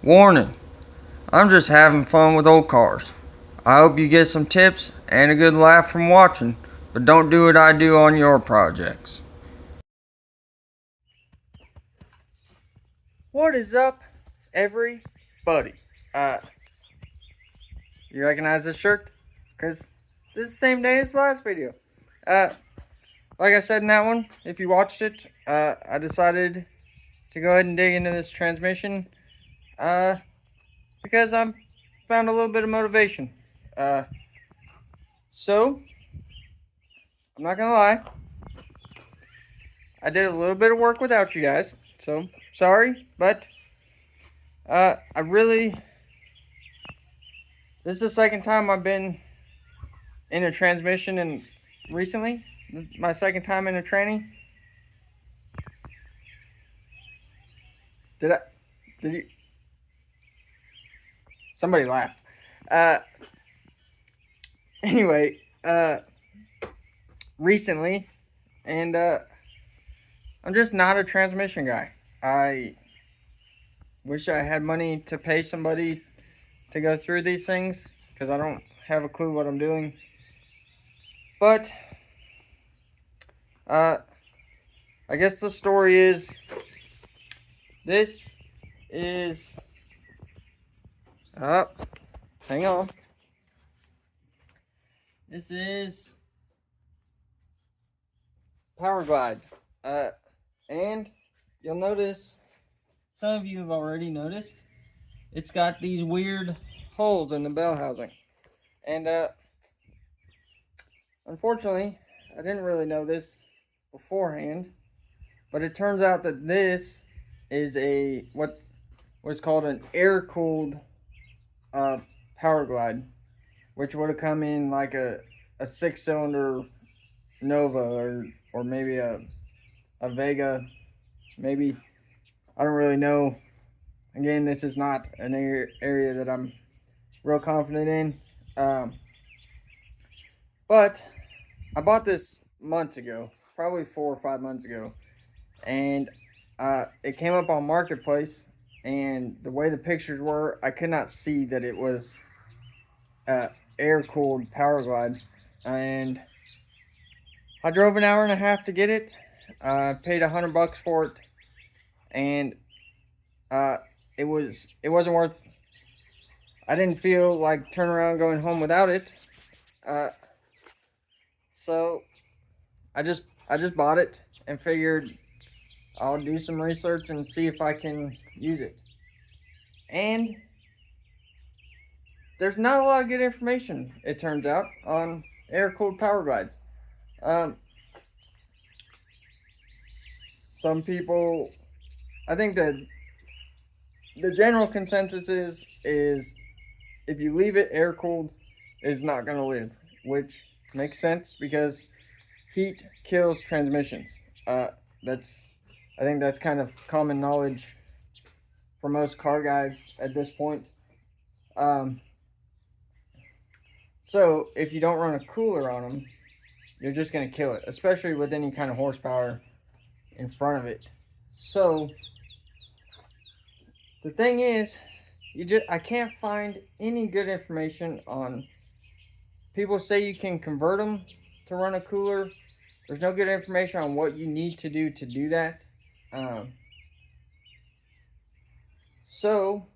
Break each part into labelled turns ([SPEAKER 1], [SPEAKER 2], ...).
[SPEAKER 1] Warning, I'm just having fun with old cars. I hope you get some tips and a good laugh from watching, but don't do what I do on your projects. What is up, everybody? You recognize this shirt? Because this is the same day as the last video. Uh, like I said in that one, if you watched it, I decided to go ahead and dig into this transmission, because I found a little bit of motivation. Uh, so, I'm not gonna lie, I did a little bit of work without you guys, so sorry, but I really, this is the second time I've been in a transmission, and recently, my second time in a training. Did I, did you, somebody laughed. Uh, anyway, recently, and I'm just not a transmission guy. I wish I had money to pay somebody to go through these things, because I don't have a clue what I'm doing. But I guess the story is, this is hang on. This is Powerglide. And you'll notice, some of you have already noticed, it's got these weird holes in the bell housing. And unfortunately, I didn't really know this beforehand, but it turns out that this is what's called an air cooled Powerglide, which would have come in like a 6-cylinder Nova, or maybe a Vega, maybe. I don't really know. Again, this is not an area that I'm real confident in. But I bought this months ago, probably 4 or 5 months ago, and it came up on Marketplace, and the way the pictures were, I could not see that it was air cooled Powerglide, and I drove an hour and a half to get it. Paid $100 for it, and it wasn't worth. I didn't feel like turning around going home without it. So I just bought it and figured I'll do some research and see if I can use it. And there's not a lot of good information, it turns out, on air cooled Powerglides. Some people, I think that the general consensus is if you leave it air cooled, it's not going to live, which makes sense because heat kills transmissions. I think that's kind of common knowledge for most car guys at this point. So if you don't run a cooler on them, you're just going to kill it, especially with any kind of horsepower in front of it. So the thing is, I can't find any good information on. People say you can convert them to run a cooler. There's no good information on what you need to do that. So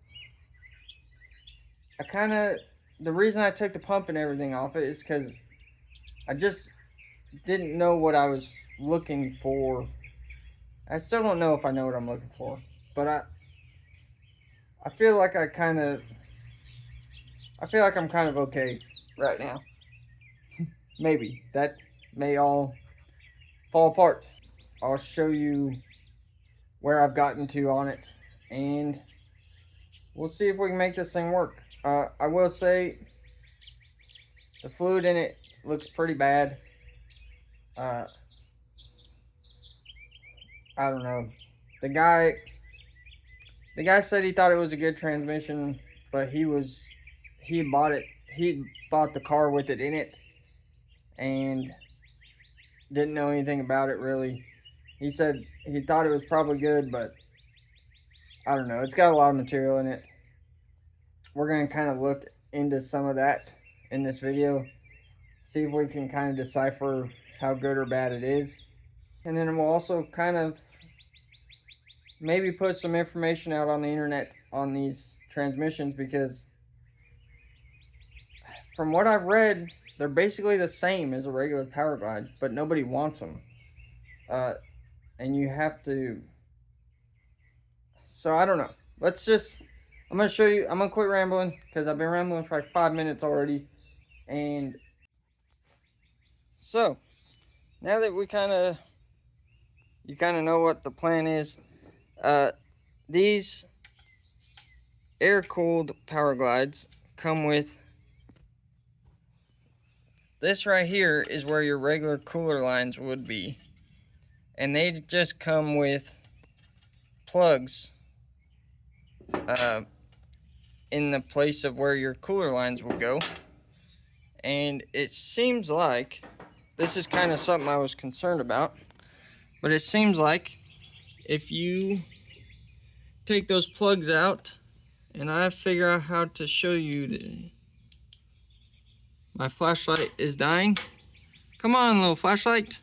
[SPEAKER 1] the reason I took the pump and everything off it is because I just didn't know what I was looking for. I still don't know if I know what I'm looking for, but I feel like I'm kind of okay right now. Maybe that may all fall apart. I'll show you where I've gotten to on it, and we'll see if we can make this thing work. I will say the fluid in it looks pretty bad. I don't know. The guy said he thought it was a good transmission, but he bought it. He bought the car with it in it, and didn't know anything about it really. He said he thought it was probably good, but I don't know. It's got a lot of material in it, we're going to kind of look into some of that in this video, see if we can kind of decipher how good or bad it is. And then we'll also kind of maybe put some information out on the internet on these transmissions, because from what I've read, they're basically the same as a regular Powerglide, but nobody wants them. And you have to. So I don't know. I'm going to show you. I'm going to quit rambling because I've been rambling for like 5 minutes already. And so now that you kind of know what the plan is, these Air Cooled Powerglides come with this right here is where your regular cooler lines would be. And they just come with plugs in the place of where your cooler lines will go. And it seems like, this is kind of something I was concerned about, but it seems like if you take those plugs out, and I figure out how to show you my flashlight is dying. Come on, little flashlight.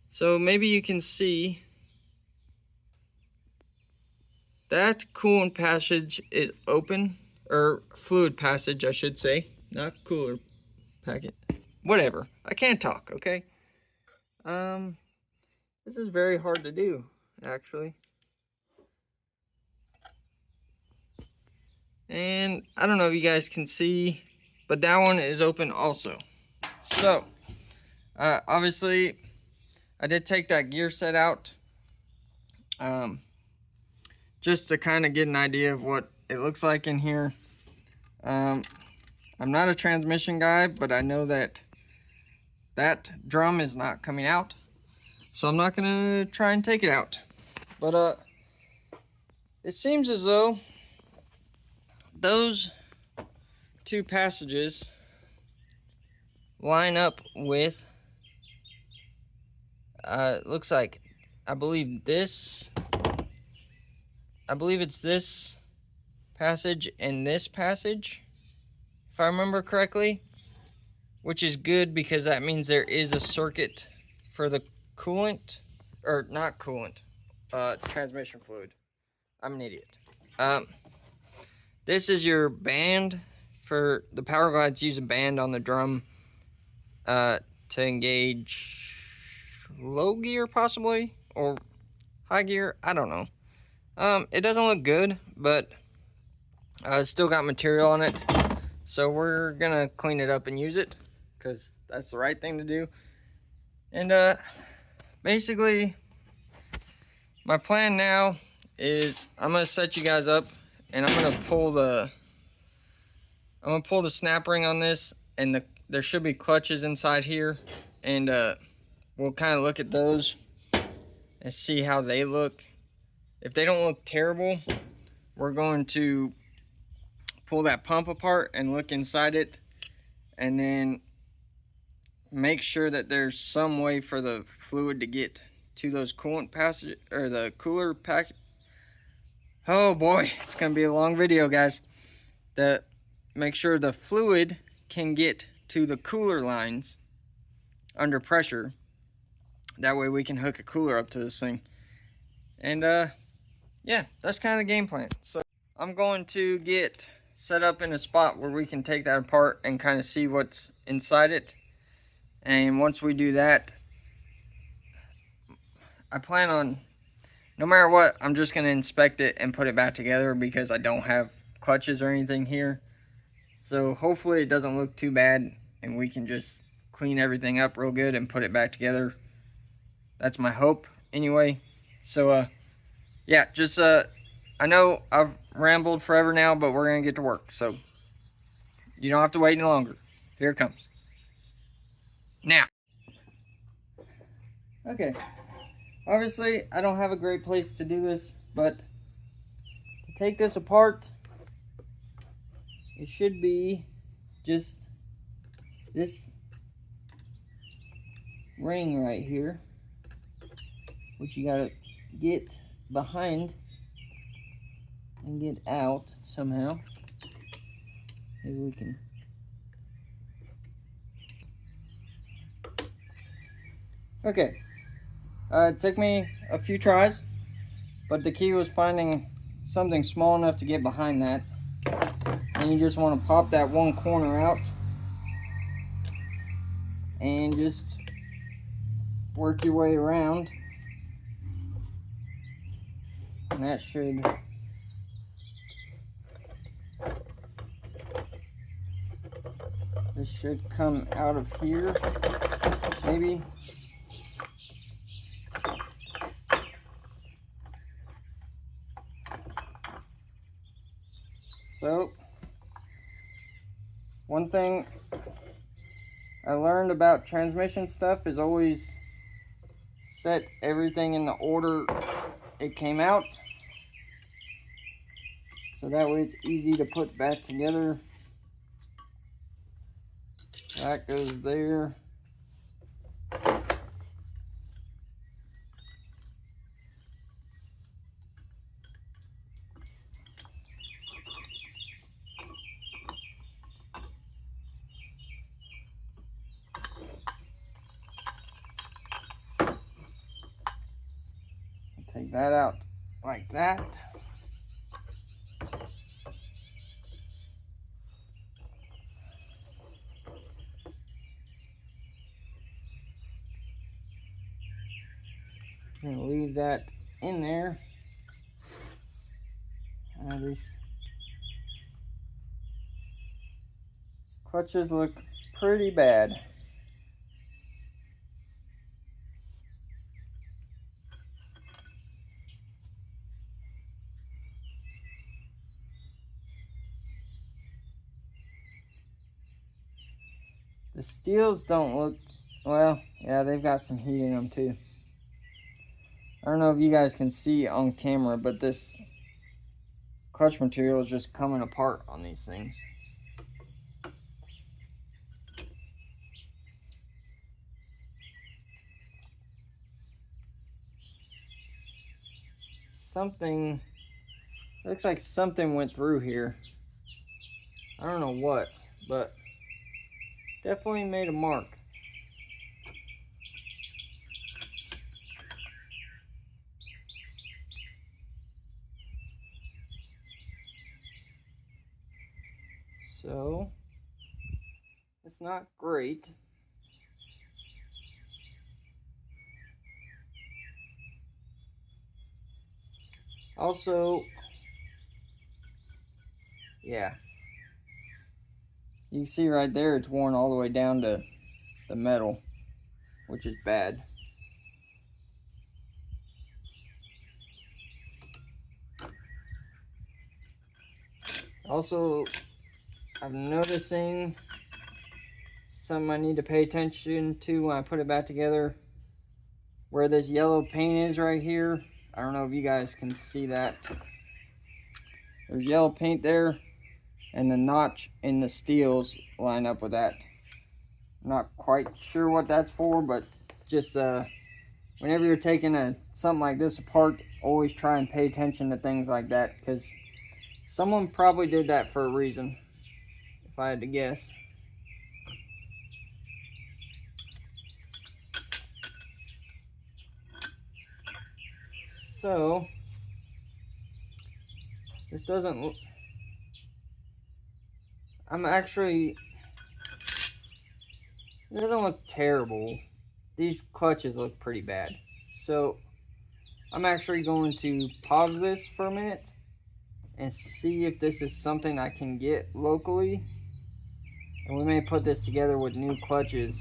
[SPEAKER 1] So maybe you can see that coolant passage is open, or fluid passage, I should say, not cooler packet. Whatever. I can't talk, okay? This is very hard to do, actually. And I don't know if you guys can see, but that one is open also. So, obviously, I did take that gear set out, just to kind of get an idea of what it looks like in here. I'm not a transmission guy, but I know that drum is not coming out, so I'm not gonna try and take it out. But it seems as though those two passages line up with, looks like, I believe it's this passage and this passage, if I remember correctly, which is good because that means there is a circuit for the coolant, or not coolant, transmission fluid. I'm an idiot. This is your band. For the Powerglides, use a band on the drum to engage low gear possibly, or high gear, I don't know. It doesn't look good, but it's still got material on it, so we're gonna clean it up and use it because that's the right thing to do. And basically my plan now is I'm gonna set you guys up, and I'm gonna pull the snap ring on this, and there should be clutches inside here, and we'll kind of look at those and see how they look. If they don't look terrible, we're going to pull that pump apart and look inside it, and then make sure that there's some way for the fluid to get to those coolant passage, or the cooler pack. Oh boy, it's gonna be a long video, guys. Make sure the fluid can get to the cooler lines under pressure. That way we can hook a cooler up to this thing. And yeah, that's kind of the game plan. So I'm going to get set up in a spot where we can take that apart and kind of see what's inside it. And once we do that, I plan on, no matter what, I'm just going to inspect it and put it back together, because I don't have clutches or anything here. So hopefully it doesn't look too bad, and we can just clean everything up real good and put it back together. That's my hope anyway. So yeah, just I know I've rambled forever now, but we're gonna get to work, so you don't have to wait any longer. Here it comes. Now, okay, obviously I don't have a great place to do this, but to take this apart, it should be just this ring right here, which you gotta get behind and get out somehow. Maybe we can. Okay. It took me a few tries, but the key was finding something small enough to get behind that. And you just want to pop that one corner out and just work your way around. And that should this should come out of here, maybe. So, one thing I learned about transmission stuff is always set everything in the order it came out, so that way it's easy to put back together. That goes there. Take that out like that. I'm gonna leave that in there. These clutches look pretty bad. The steels don't look, well, yeah, they've got some heat in them too. I don't know if you guys can see on camera, but this clutch material is just coming apart on these things. Something, looks like something went through here. I don't know what, but definitely made a mark. So, it's not great. Also, yeah, you can see right there it's worn all the way down to the metal, which is bad. Also, I'm noticing something I need to pay attention to when I put it back together. Where this yellow paint is right here, I don't know if you guys can see that. There's yellow paint there, and the notch in the steels line up with that. I'm not quite sure what that's for, but just whenever you're taking something like this apart, always try and pay attention to things like that, because someone probably did that for a reason, if I had to guess. So, this doesn't look, it doesn't look terrible. These clutches look pretty bad. So, I'm actually going to pause this for a minute and see if this is something I can get locally. And we may put this together with new clutches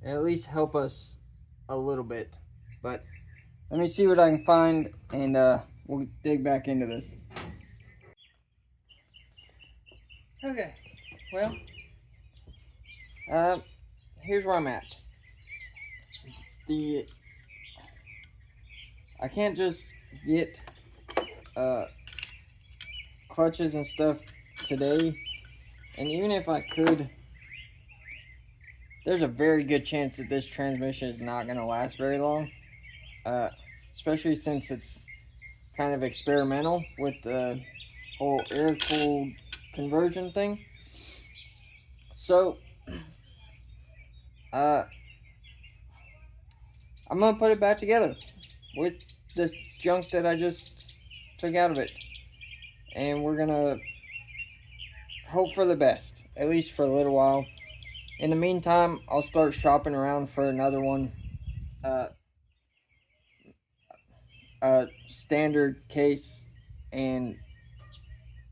[SPEAKER 1] and at least help us a little bit. But let me see what I can find, and we'll dig back into this. Okay, well, here's where I'm at. I can't just get clutches and stuff today, and even if I could, there's a very good chance that this transmission is not going to last very long, especially since it's kind of experimental with the whole air cooled conversion thing. So I'm gonna put it back together with this junk that I just took out of it, and we're gonna hope for the best, at least for a little while. In the meantime, I'll start shopping around for another one, uh, a standard case, and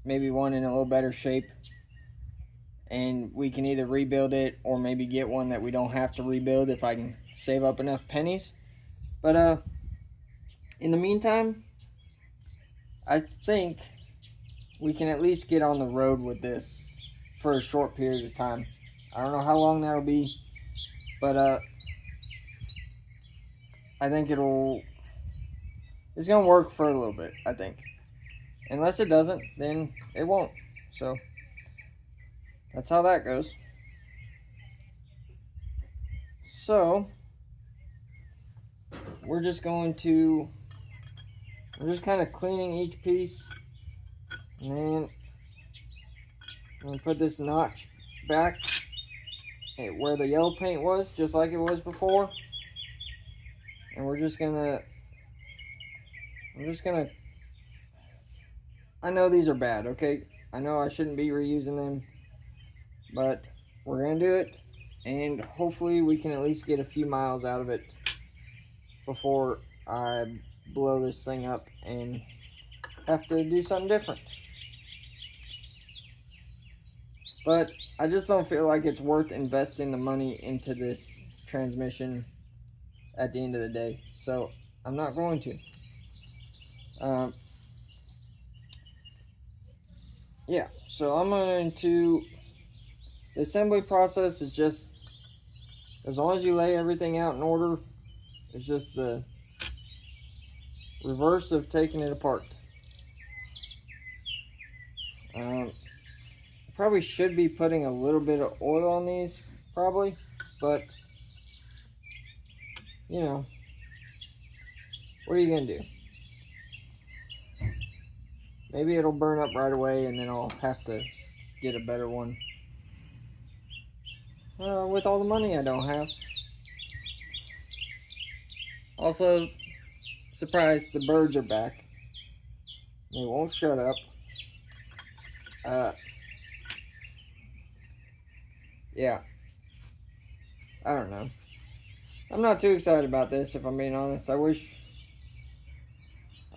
[SPEAKER 1] maybe one in a little better shape. And we can either rebuild it or maybe get one that we don't have to rebuild if I can save up enough pennies. But in the meantime, I think we can at least get on the road with this for a short period of time. I don't know how long that'll be, but I think it's gonna work for a little bit, I think. Unless it doesn't, then it won't. So that's how that goes. So we're just kind of cleaning each piece, and then I'm gonna put this notch back at where the yellow paint was, just like it was before. And I know these are bad, okay? I know I shouldn't be reusing them, but we're gonna do it, and hopefully we can at least get a few miles out of it before I blow this thing up and have to do something different. But I just don't feel like it's worth investing the money into this transmission at the end of the day, so I'm not going to. Yeah, so I'm going to. The assembly process is just, as long as you lay everything out in order, it's just the reverse of taking it apart. Probably should be putting a little bit of oil on these, probably, but you know, what are you gonna do? Maybe it'll burn up right away, and then I'll have to get a better one. With all the money I don't have. Also, surprise, the birds are back. They won't shut up. Yeah. I don't know. I'm not too excited about this, if I'm being honest. I wish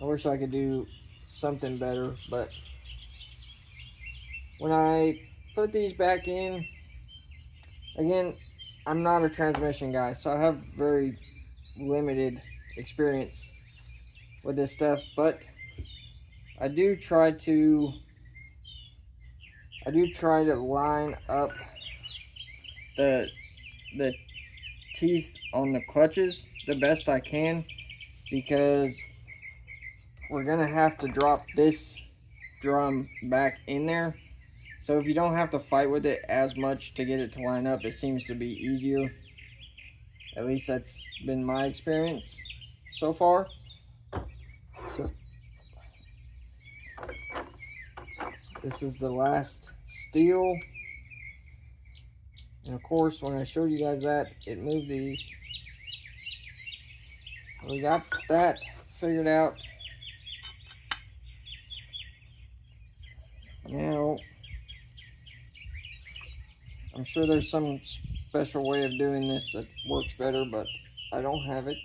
[SPEAKER 1] I could do something better, but when I put these back in, again, I'm not a transmission guy, so I have very limited experience with this stuff, but I do try to line up the teeth on the clutches the best I can, because we're gonna have to drop this drum back in there. So if you don't have to fight with it as much to get it to line up, it seems to be easier. At least that's been my experience so far. So this is the last steel. And of course, when I showed you guys that, it moved these. We got that figured out. Now, I'm sure there's some special way of doing this that works better, but I don't have it.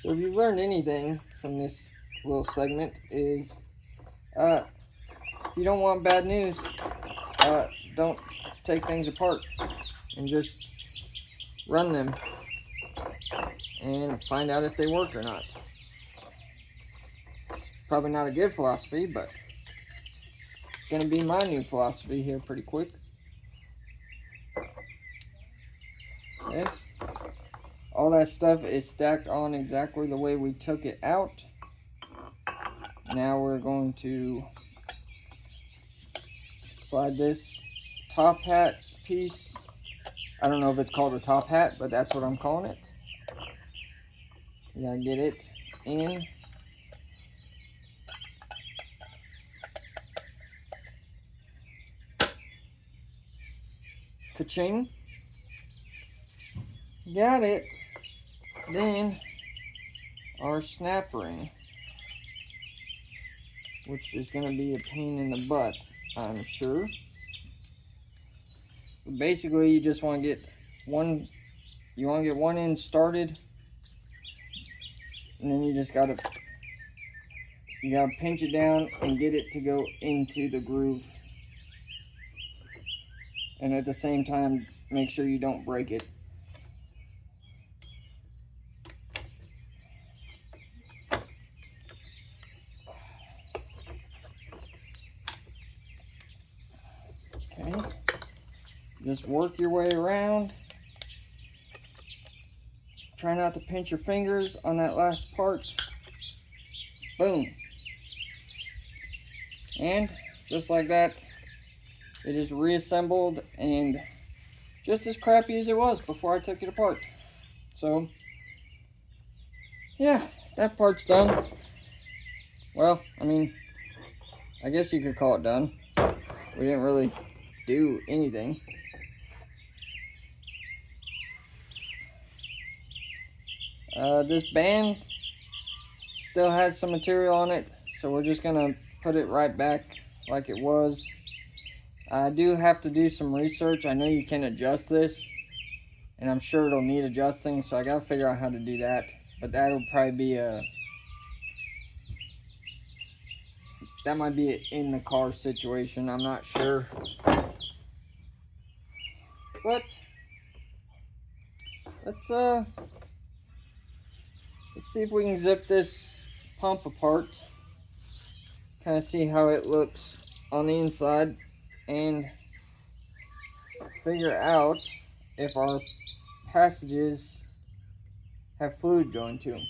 [SPEAKER 1] So if you've learned anything from this little segment, is if you don't want bad news, don't take things apart and just run them and find out if they work or not. It's probably not a good philosophy, but it's gonna be my new philosophy here pretty quick. Okay. All that stuff is stacked on exactly the way we took it out. Now we're going to slide this top hat piece I don't know if it's called a top hat, but that's what I'm calling it. You gotta get it in. Ka-ching. Got it. Then our snap ring, which is going to be a pain in the butt, I'm sure. But basically, you just want to get one. You want to get one end started, and then you just gotta pinch it down and get it to go into the groove, and at the same time, make sure you don't break it. Okay, just work your way around. Try not to pinch your fingers on that last part. Boom. And just like that, it is reassembled and just as crappy as it was before I took it apart. So, yeah, that part's done. Well, I mean, I guess you could call it done. We didn't really do anything. This band still has some material on it, so we're just gonna put it right back like it was. I do have to do some research. I know you can adjust this, and I'm sure it'll need adjusting, so I gotta figure out how to do that. But that'll probably be that might be an in the car situation. I'm not sure. But let's see if we can zip this pump apart. Kind of see how it looks on the inside and figure out if our passages have fluid going to them.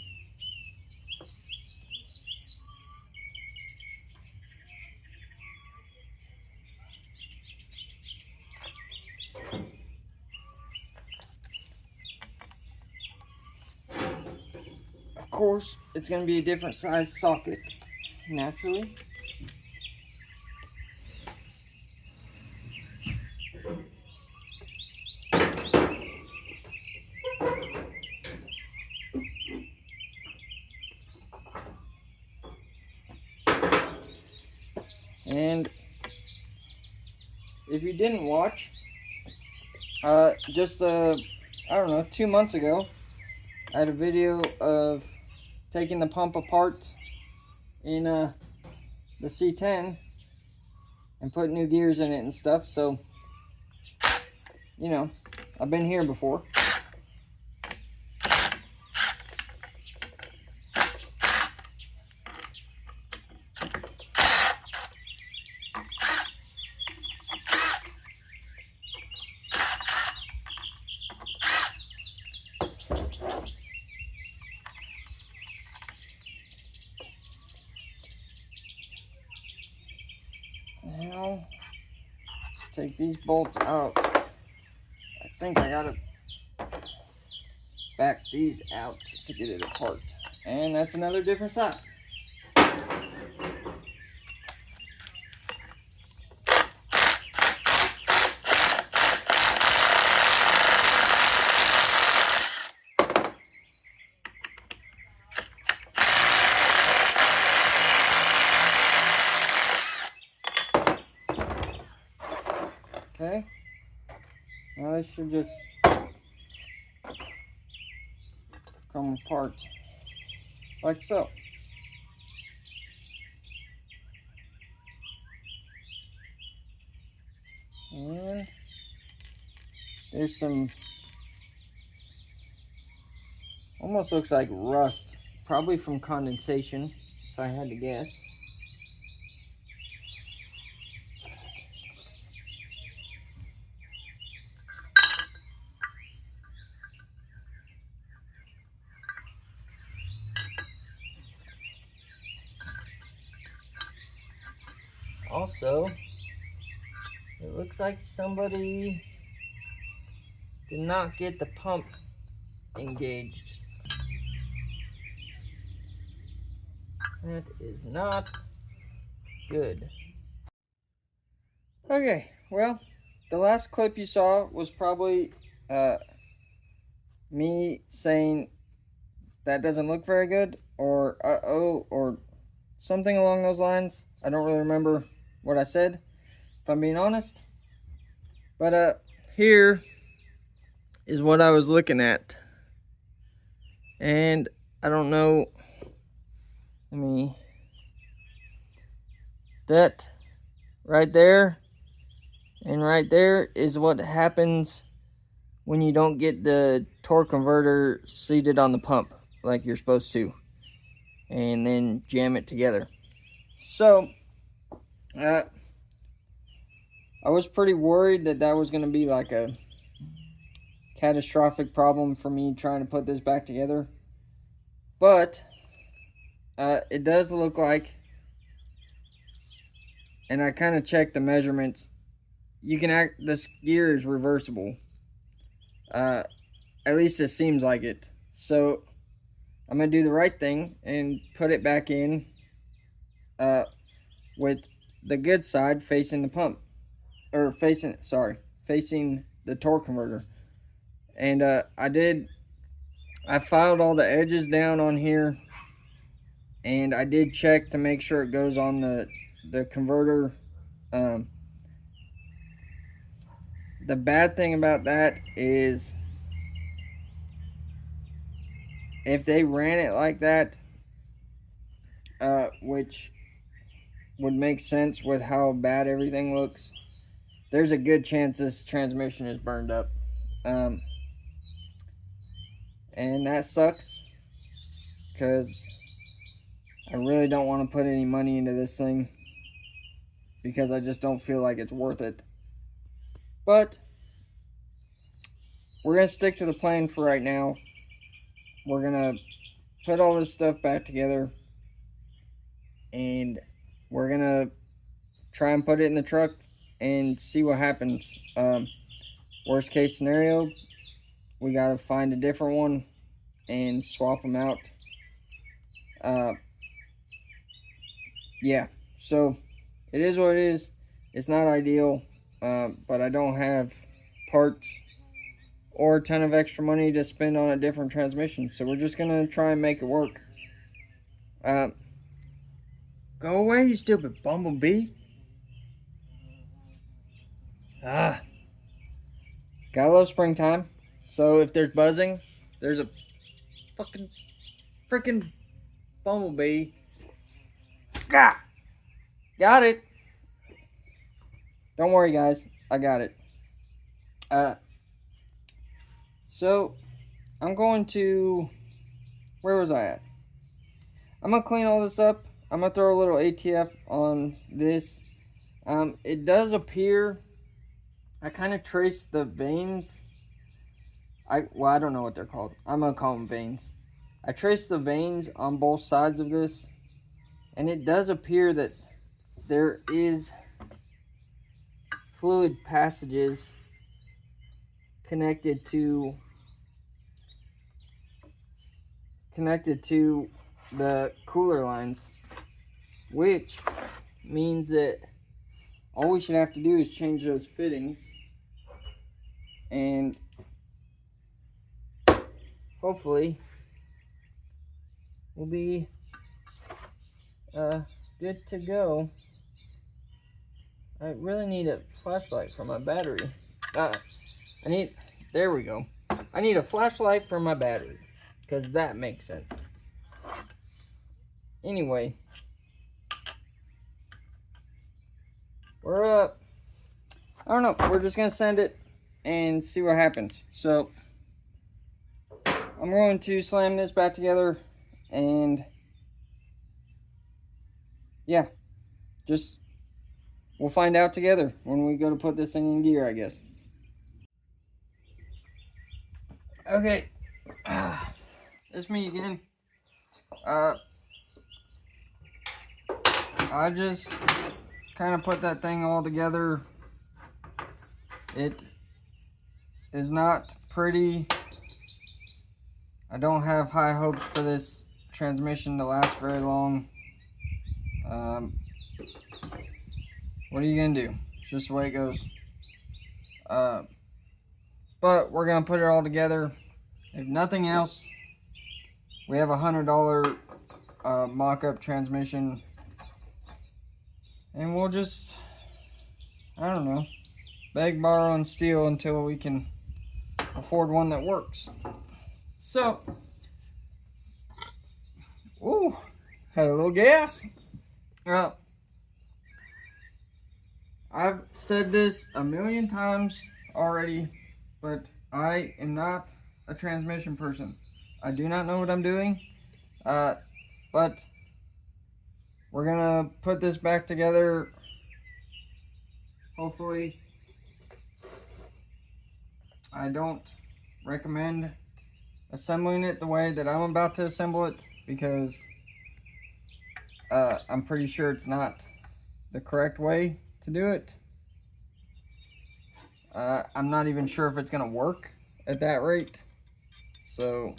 [SPEAKER 1] Of course, it's going to be a different size socket, naturally. And if you didn't watch, just I don't know, 2 months ago, I had a video of taking the pump apart in the C10 and putting new gears in it and stuff. So, you know, I've been here before. Now, let's take these bolts out. I think I gotta back these out to get it apart. And that's another different size. Okay, now this should just come apart like so. And there's some, almost looks like rust, probably from condensation, if I had to guess. Also, it looks like somebody did not get the pump engaged. That is not good. Okay, well, the last clip you saw was probably me saying that doesn't look very good, or uh-oh, or something along those lines. I don't really remember what I said, if I'm being honest. But here is what I was looking at. And I don't know, that right there and right there is what happens when you don't get the torque converter seated on the pump like you're supposed to, and then jam it together. So I was pretty worried that was going to be like a catastrophic problem for me trying to put this back together, but it does look like, and I kind of checked the measurements, this gear is reversible. At least it seems like it. So I'm gonna do the right thing and put it back in with the good side facing the pump, or facing the torque converter. And I filed all the edges down on here, and I did check to make sure it goes on the converter. The bad thing about that is if they ran it like that, which would make sense with how bad everything looks, there's a good chance this transmission is burned up. And that sucks, because I really don't want to put any money into this thing, because I just don't feel like it's worth it. But we're going to stick to the plan for right now. We're going to put all this stuff back together, and we're going to try and put it in the truck and see what happens. Worst case scenario, we got to find a different one and swap them out. Yeah, so it is what it is. It's not ideal, but I don't have parts or a ton of extra money to spend on a different transmission, so we're just gonna try and make it work. Go away, you stupid bumblebee. Gotta love springtime. So if there's buzzing, there's a freaking bumblebee. Got it. Don't worry, guys, I got it. So I'm going to, where was I at? I'm gonna clean all this up. I'm gonna throw a little ATF on this. It does appear, I kind of traced the veins. I don't know what they're called. I'm gonna call them veins. I traced the veins on both sides of this, and it does appear that there is fluid passages connected to the cooler lines, which means that all we should have to do is change those fittings, and hopefully we'll be good to go. I really need a flashlight for my battery. There we go. I need a flashlight for my battery, because that makes sense. Anyway, we're I don't know, we're just gonna send it and see what happens. So I'm going to slam this back together, and yeah, we'll find out together when we go to put this thing in gear, I guess. Okay, it's me again. I just kind of put that thing all together. It is not pretty. I don't have high hopes for this transmission to last very long. What are you gonna do? It's just the way it goes. But we're gonna put it all together. If nothing else, we have a $100 mock-up transmission, and we'll just, I don't know, beg, borrow, and steal until we can afford one that works. So, ooh, had a little gas. I've said this a million times already, but I am not a transmission person. I do not know what I'm doing, but we're gonna put this back together, hopefully. I don't recommend assembling it the way that I'm about to assemble it, because I'm pretty sure it's not the correct way to do it. I'm not even sure if it's gonna work at that rate. So,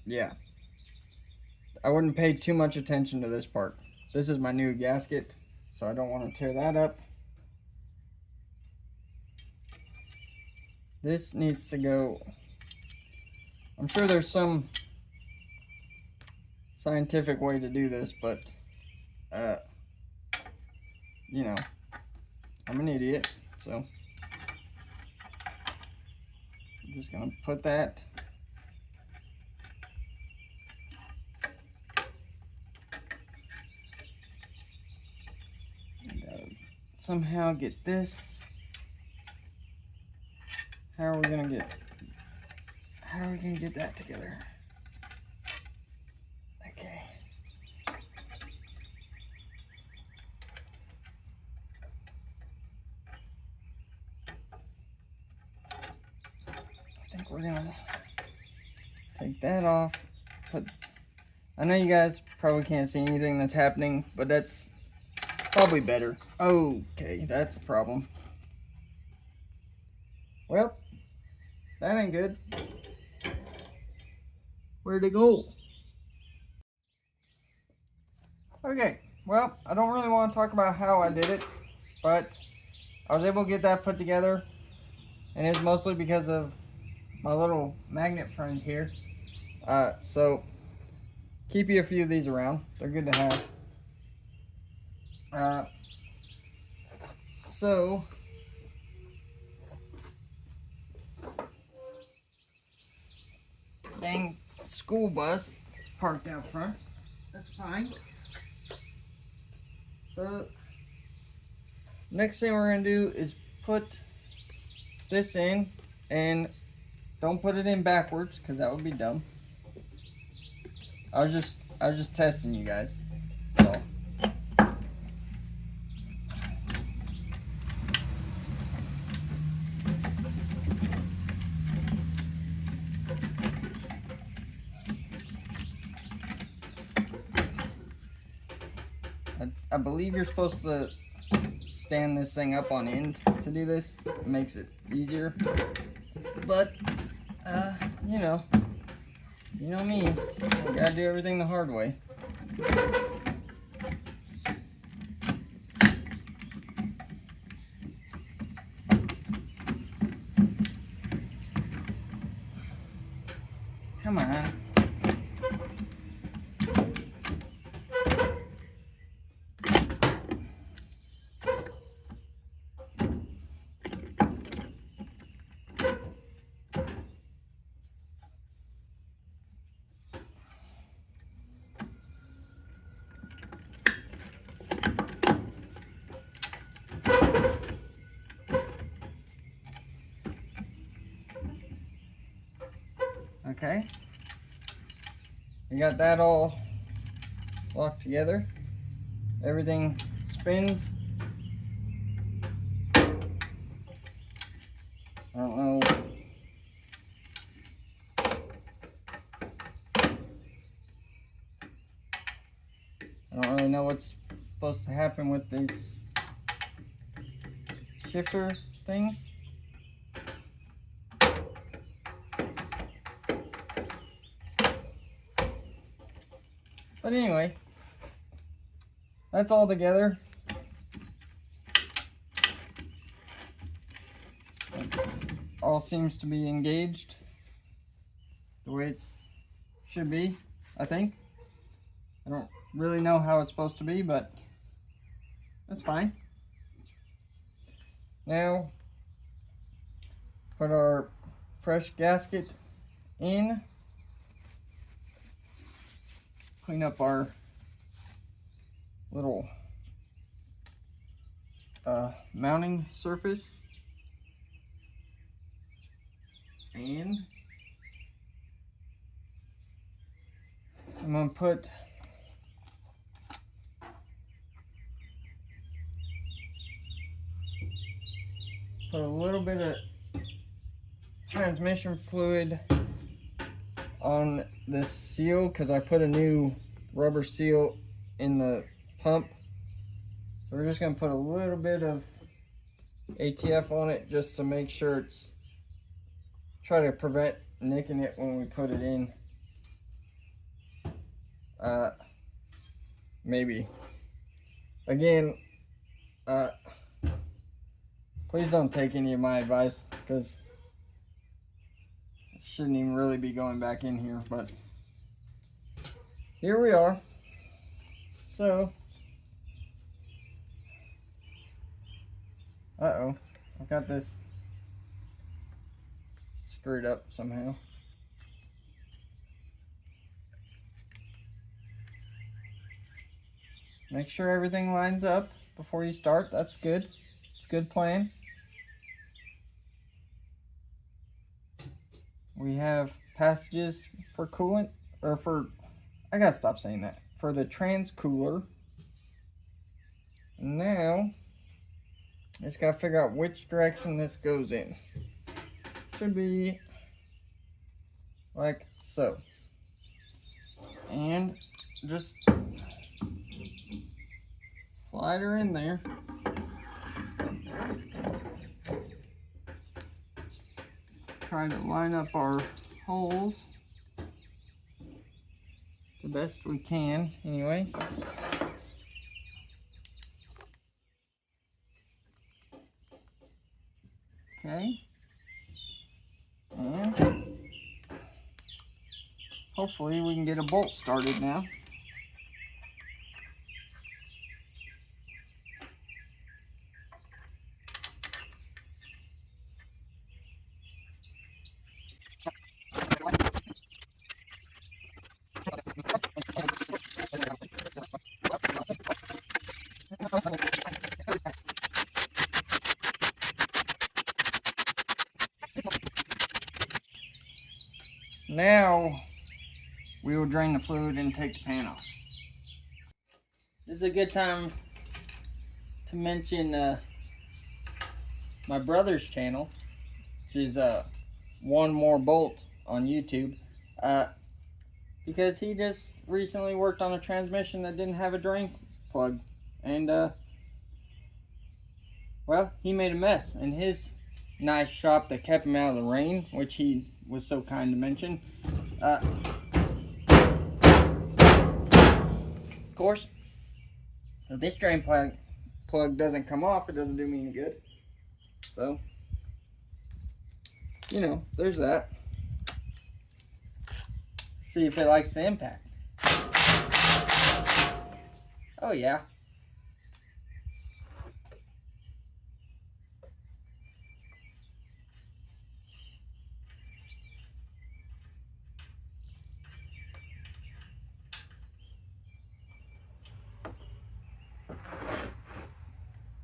[SPEAKER 1] yeah. I wouldn't pay too much attention to this part. This is my new gasket, so I don't want to tear that up. This needs to go. I'm sure there's some scientific way to do this, but you know, I'm an idiot, so I'm just gonna put that. And, somehow get this. How are we gonna get that together? Okay. I think we're gonna take that off. I know you guys probably can't see anything that's happening, but that's probably better. Okay, that's a problem. Well, that ain't good. Where'd it go? Okay, well, I don't really want to talk about how I did it, but I was able to get that put together, and it's mostly because of my little magnet friend here. So keep you a few of these around. They're good to have. So dang school bus is parked out front. That's fine. So next thing we're gonna do is put this in, and don't put it in backwards, because that would be dumb. I was just testing you guys. So I believe you're supposed to stand this thing up on end to do this. It makes it easier. But you know me. I gotta do everything the hard way. Come on. Okay. We got that all locked together. Everything spins. I don't know. I don't really know what's supposed to happen with these shifter things. But anyway, that's all together. All seems to be engaged the way it should be, I think. I don't really know how it's supposed to be, but that's fine. Now, put our fresh gasket in. Clean up our little mounting surface. And I'm going to put a little bit of transmission fluid on this seal because I put a new rubber seal in the pump. So we're just going to put a little bit of ATF on it just to make sure it's, try to prevent nicking it when we put it in. Maybe. Again, please don't take any of my advice because it shouldn't even really be going back in here, but here we are. So, uh-oh, I got this screwed up somehow. Make sure everything lines up before you start. That's good. It's a good plan. We have passages for coolant, or for, I gotta stop saying that, for the trans cooler. Now, just gotta figure out which direction this goes in. Should be like so. And just slide her in there. Try to line up our holes the best we can, anyway. Okay. And hopefully we can get a bolt started now. Now we will drain the fluid and take the pan off. This is a good time to mention my brother's channel, which is One More Bolt on YouTube, because he just recently worked on a transmission that didn't have a drain plug, and well, he made a mess in his nice shop that kept him out of the rain, which he was so kind to mention. Of course, if this drain plug doesn't come off, it doesn't do me any good. So, you know, there's that. See if it likes the impact. Oh yeah.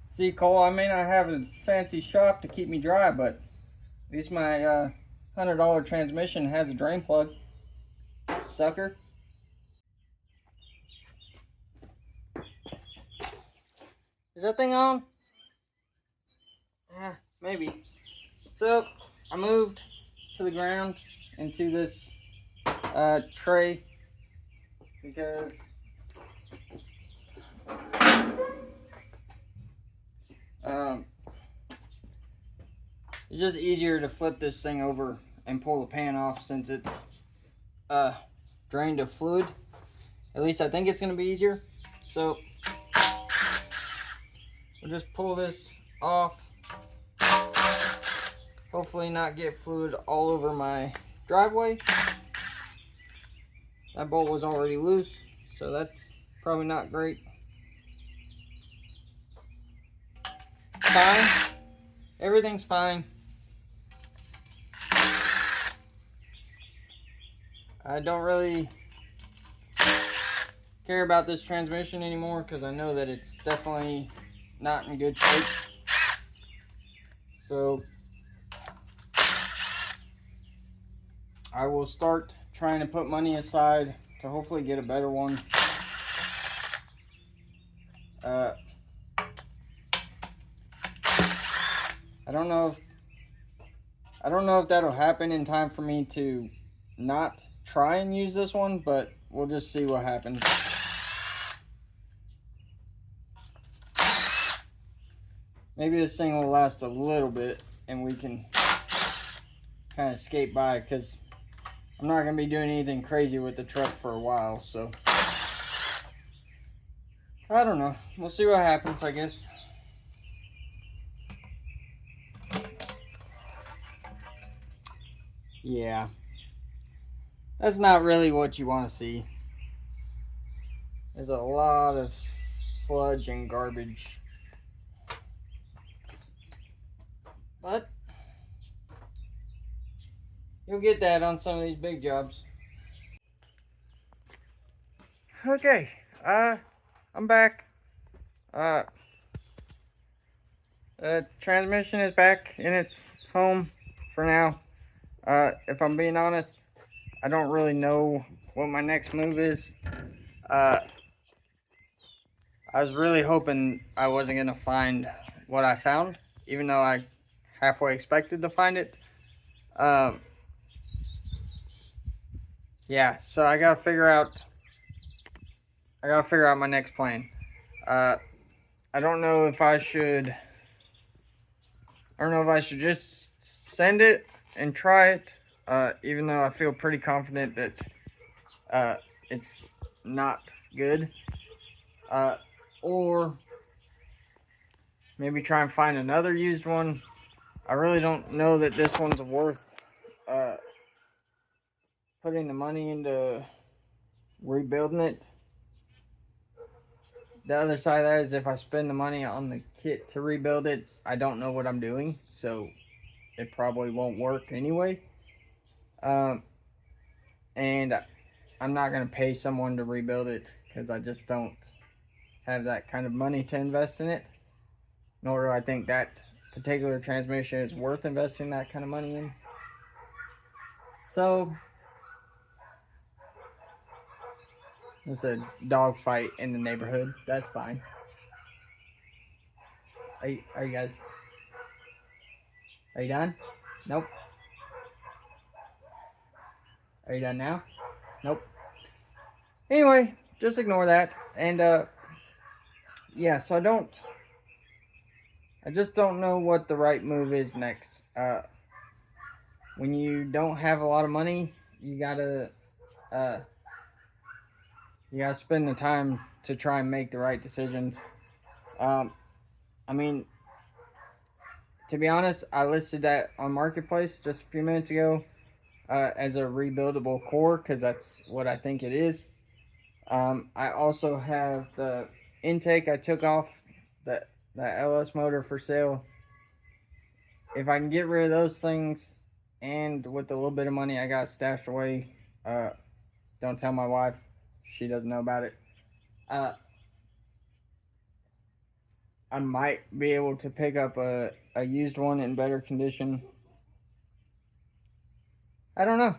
[SPEAKER 1] See, Cole, I may not have a fancy shop to keep me dry, but at least my $100 transmission has a drain plug. Sucker. Is that thing on? Yeah, maybe. So, I moved to the ground into this tray because it's just easier to flip this thing over and pull the pan off since it's drained of fluid. At least I think it's going to be easier. So we'll just pull this off. Hopefully not get fluid all over my driveway. That bolt was already loose, so that's probably not great. Fine. Everything's fine. I don't really care about this transmission anymore because I know that it's definitely not in good shape. So I will start trying to put money aside to hopefully get a better one. I don't know if that'll happen in time for me to not try and use this one, but we'll just see what happens. Maybe this thing will last a little bit and we can kind of skate by, because I'm not going to be doing anything crazy with the truck for a while, so I don't know. We'll see what happens, I guess. Yeah. That's not really what you want to see. There's a lot of sludge and garbage. But you'll get that on some of these big jobs. Okay, I'm back. The transmission is back in its home for now. If I'm being honest, I don't really know what my next move is. I was really hoping I wasn't gonna find what I found, even though I halfway expected to find it. Yeah, so I gotta figure out my next plan. I don't know if I should just send it and try it, even though I feel pretty confident that it's not good. Or maybe try and find another used one. I really don't know that this one's worth putting the money into rebuilding it. The other side of that is, if I spend the money on the kit to rebuild it, I don't know what I'm doing, so it probably won't work anyway. And I'm not going to pay someone to rebuild it because I just don't have that kind of money to invest in it. Nor do I think that particular transmission is worth investing that kind of money in. So it's a dog fight in the neighborhood. That's fine. Are you guys? Are you done? Nope. Are you done now? Nope. Anyway, just ignore that. And yeah, so I just don't know what the right move is next. When you don't have a lot of money, you gotta spend the time to try and make the right decisions. I mean, to be honest, I listed that on Marketplace just a few minutes ago as a rebuildable core, because that's what I think it is. I also have the intake I took off the LS motor for sale. If I can get rid of those things, and with a little bit of money I got stashed away, don't tell my wife, she doesn't know about it, I might be able to pick up a used one in better condition. I don't know.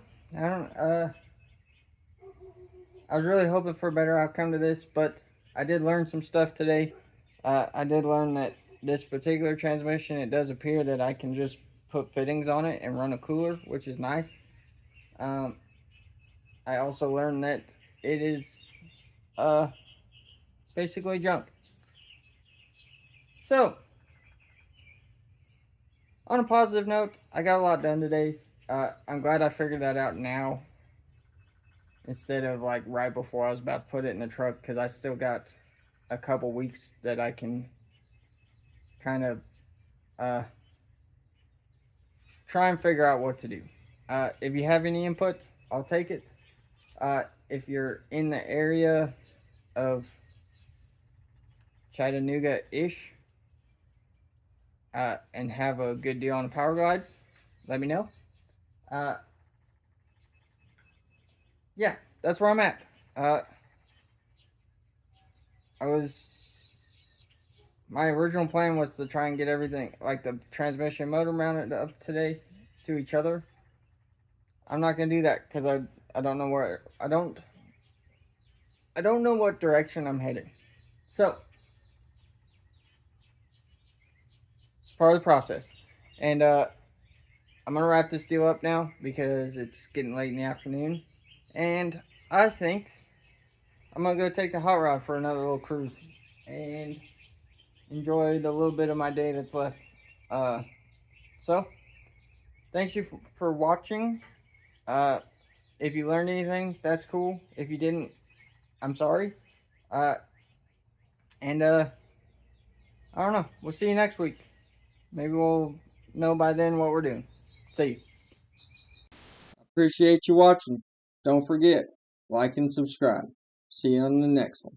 [SPEAKER 1] I was really hoping for a better outcome to this, but I did learn some stuff today. I did learn that this particular transmission, it does appear that I can just put fittings on it and run a cooler, which is nice. I also learned that it is basically junk. So, on a positive note, I got a lot done today. I'm glad I figured that out now instead of like right before I was about to put it in the truck, because I still got a couple weeks that I can kind of uh, try and figure out what to do. If you have any input, I'll take it. If you're in the area of Chattanooga ish and have a good deal on a Powerglide, let me know. Uh, yeah, that's where I'm at. Uh, I was My original plan was to try and get everything like the transmission motor mounted up today to each other. I'm not gonna do that because I don't know where I don't know what direction I'm heading. So it's part of the process, and I'm gonna wrap this deal up now because it's getting late in the afternoon, and I think I'm gonna go take the hot rod for another little cruise and enjoy the little bit of my day that's left. Uh, so thanks you for watching. Uh, if you learned anything, that's cool. If you didn't, I'm sorry. Uh, and I don't know. We'll see you next week. Maybe we'll know by then what we're doing. See you. Appreciate you watching. Don't forget, like and subscribe. See you on the next one.